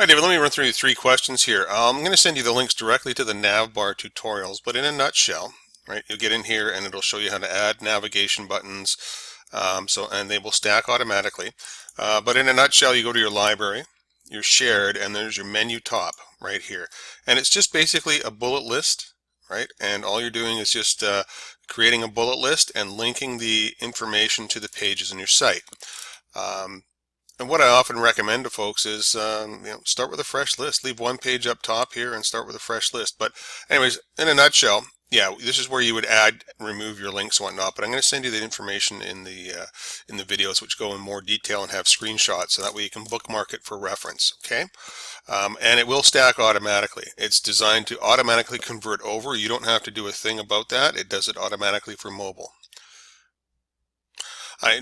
Hi David, let me run through 3 questions here. I'm going to send you the links directly to the navbar tutorials, but in a nutshell, right, you'll get in here and it'll show you how to add navigation buttons, and they will stack automatically. But in a nutshell, you go to your library, your shared, and there's your menu top right here. And it's just basically a bullet list, right? And all you're doing is just creating a bullet list and linking the information to the pages in your site. And what I often recommend to folks is, start with a fresh list. Leave one page up top here and start with a fresh list. But anyways, in a nutshell, yeah, this is where you would add, remove your links and whatnot. But I'm going to send you the information in the videos, which go in more detail and have screenshots, so that way you can bookmark it for reference. Okay, and it will stack automatically. It's designed to automatically convert over. You don't have to do a thing about that. It does it automatically for mobile.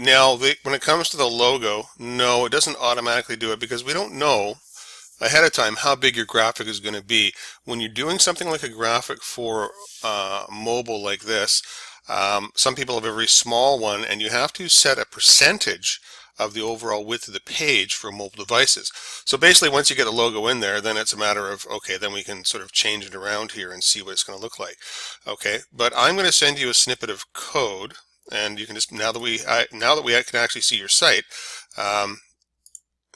Now, when it comes to the logo, no, it doesn't automatically do it because we don't know ahead of time how big your graphic is going to be. When you're doing something like a graphic for mobile like this, some people have a very small one, and you have to set a percentage of the overall width of the page for mobile devices. So basically, once you get a logo in there, then it's a matter of, okay, then we can sort of change it around here and see what it's going to look like. Okay, but I'm going to send you a snippet of code. And you can just, now that we can actually see your site,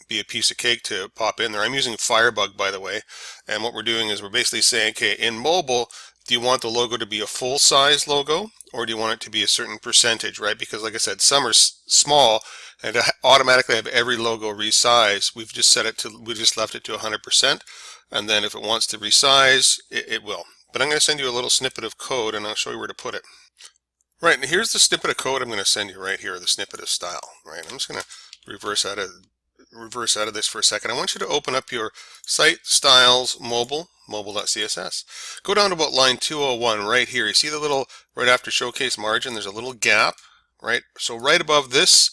be a piece of cake to pop in there. I'm using Firebug, by the way, and what we're doing is we're basically saying, okay, in mobile, do you want the logo to be a full size logo, or do you want it to be a certain percentage, right? Because like I said, some are small and to automatically have every logo resize, we just left it to 100%, and then if it wants to resize, it will. But I'm going to send you a little snippet of code, and I'll show you where to put it. Right, and here's the snippet of code I'm going to send you right here, the snippet of style. Right, I'm just going to reverse out of this for a second. I want you to open up your site styles mobile.css. Go down to about line 201 right here. You see the little, right after showcase margin, there's a little gap, right? So right above this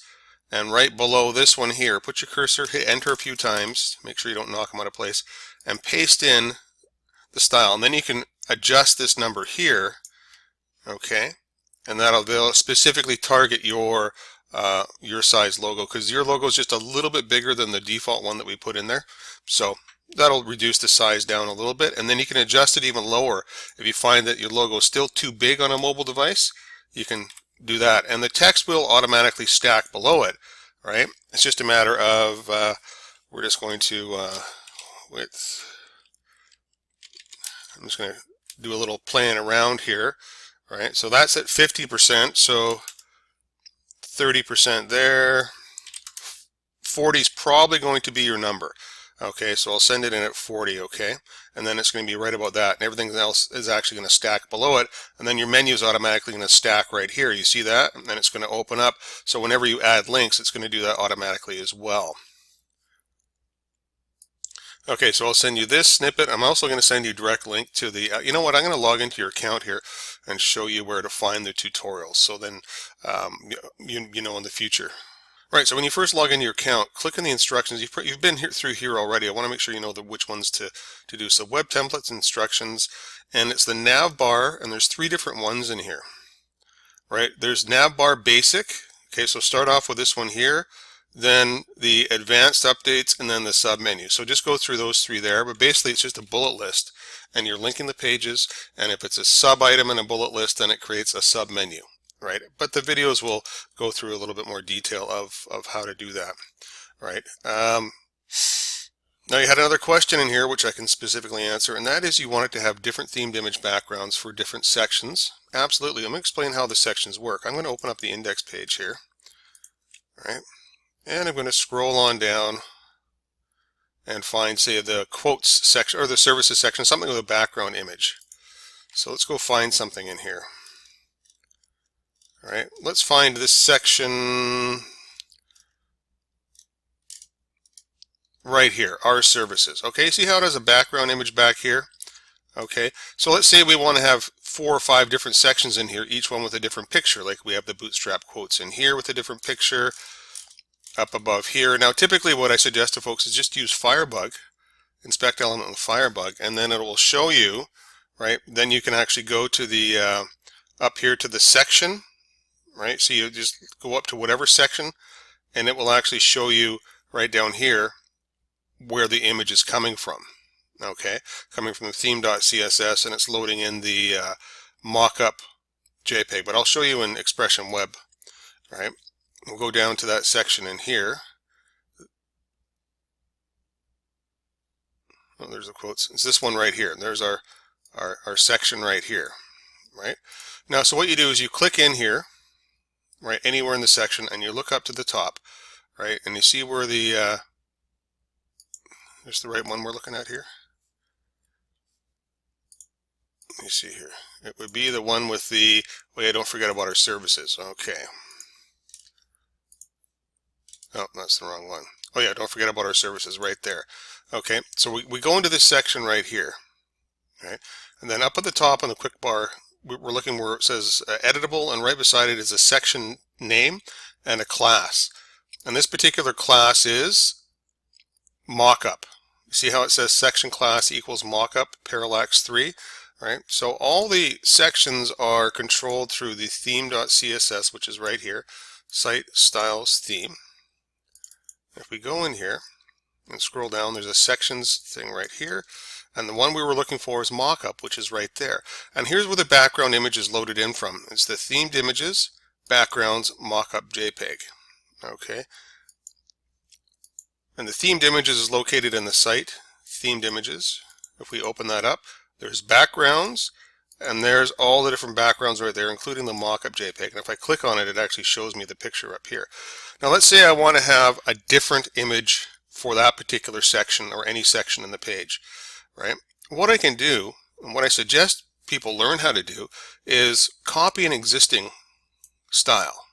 and right below this one here, put your cursor, hit enter a few times, make sure you don't knock them out of place, and paste in the style. And then you can adjust this number here, okay? And they'll specifically target your size logo, because your logo is just a little bit bigger than the default one that we put in there. So that'll reduce the size down a little bit, and then you can adjust it even lower. If you find that your logo is still too big on a mobile device, you can do that, and the text will automatically stack below it. Right? It's just a matter of we're just going to width. I'm just going to do a little playing around here. Right, so that's at 50%, so 30% there. 40 is probably going to be your number. Okay, so I'll send it in at 40, okay? And then it's going to be right about that, and everything else is actually going to stack below it, and then your menu is automatically going to stack right here. You see that? And then it's going to open up, so whenever you add links, it's going to do that automatically as well. Okay, so I'll send you this snippet. I'm also going to send you a direct link to the, you know what, I'm going to log into your account here and show you where to find the tutorials. So then you know in the future. Right, so when you first log into your account, click on the instructions. You've been through here already. I want to make sure you know which ones to do. So web templates, instructions, and it's the nav bar, and there's 3 different ones in here. Right, there's nav bar basic. Okay, so start off with this one here, then the advanced updates, and then the sub menu. So just go through those 3 there, but basically it's just a bullet list, and you're linking the pages, and if it's a sub item in a bullet list, then it creates a sub menu, right? But the videos will go through a little bit more detail of how to do that, right? Now you had another question in here which I can specifically answer, and that is you want it to have different themed image backgrounds for different sections. Absolutely. I'm going to explain how the sections work. I'm going to open up the index page here, right? And I'm going to scroll on down and find, say, the quotes section or the services section, something with a background image. So let's go find something in here. All right, let's find this section right here, our services. Okay, see how it has a background image back here? Okay, so let's say we want to have 4 or 5 different sections in here, each one with a different picture. Like we have the Bootstrap quotes in here with a different picture, up above here. Now typically what I suggest to folks is just use Firebug, inspect element with Firebug, and then it will show you, right? Then you can actually go to the, up here to the section, right? So you just go up to whatever section, and it will actually show you right down here where the image is coming from. Okay, coming from the theme.css, and it's loading in the mockup JPEG. But I'll show you in Expression Web. Right, we'll go down to that section in here. Oh, there's the quotes. It's this one right here. There's our section right here. Right now, so what you do is you click in here, right, anywhere in the section, and you look up to the top, right, and you see where the there's the right one we're looking at here. Let me see here. It would be the one with the, well, yeah, don't forget about our services. Okay. Oh, that's the wrong one. Oh yeah, don't forget about our services right there. Okay, so we go into this section right here. Right, and then up at the top on the quick bar, we're looking where it says editable, and right beside it is a section name and a class. And this particular class is mockup. You see how it says section class equals mockup parallax 3? Right, so all the sections are controlled through the theme.css, which is right here, site styles theme. If we go in here and scroll down, there's a sections thing right here, and the one we were looking for is mockup, which is right there. And here's where the background image is loaded in from. It's the themed images, backgrounds, mockup JPEG. Okay, and the themed images is located in the site themed images. If we open that up, there's backgrounds, and there's all the different backgrounds right there, including the mockup JPEG. And if I click on it, it actually shows me the picture up here. Now let's say I want to have a different image for that particular section or any section in the page, right? What I can do, and what I suggest people learn how to do, is copy an existing style,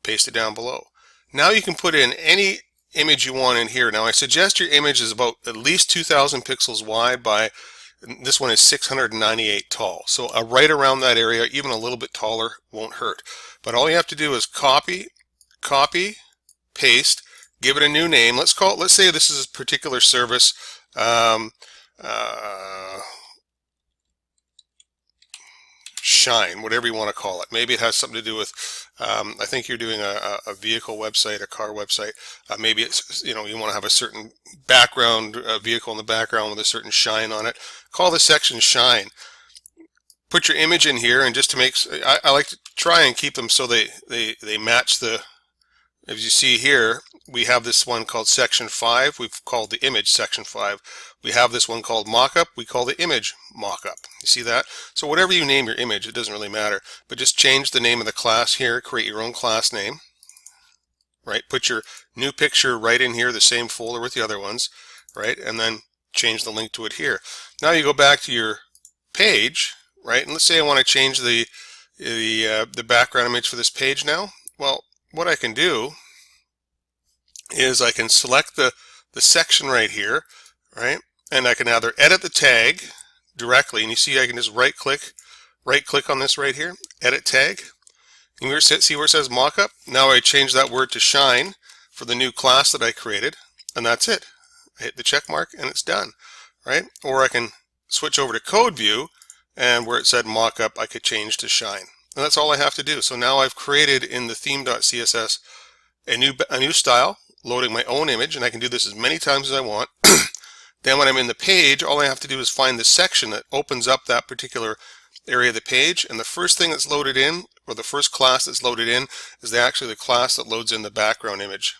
paste it down below. Now you can put in any image you want in here. Now I suggest your image is about at least 2,000 pixels wide by, this one is 698 tall. So right around that area, even a little bit taller won't hurt. But all you have to do is copy, paste, give it a new name. Let's say this is a particular service, Shine, whatever you want to call it. Maybe it has something to do with, I think you're doing a vehicle website, a car website. Maybe it's, you want to have a certain background, vehicle in the background with a certain shine on it. Call the section Shine. Put your image in here, and just to make, I like to try and keep them so they match the, as you see here, we have this one called section 5. We've called the image section 5. We have this one called mockup. We call the image mockup. You see that? So whatever you name your image, it doesn't really matter. But just change the name of the class here. Create your own class name. Right? Put your new picture right in here, the same folder with the other ones. Right? And then change the link to it here. Now you go back to your page. Right? And let's say I want to change the background image for this page now. Well, what I can do is I can select the section right here, right? And I can either edit the tag directly, and you see I can just right click on this right here, edit tag. And see where it says mockup? Now I change that word to Shine for the new class that I created, and that's it. I hit the check mark and it's done, right? Or I can switch over to code view, and where it said mockup, I could change to Shine. And that's all I have to do. So now I've created in the theme.css a new style, loading my own image, and I can do this as many times as I want. Then when I'm in the page, all I have to do is find the section that opens up that particular area of the page, and the first thing that's loaded in, or the first class that's loaded in, is actually the class that loads in the background image.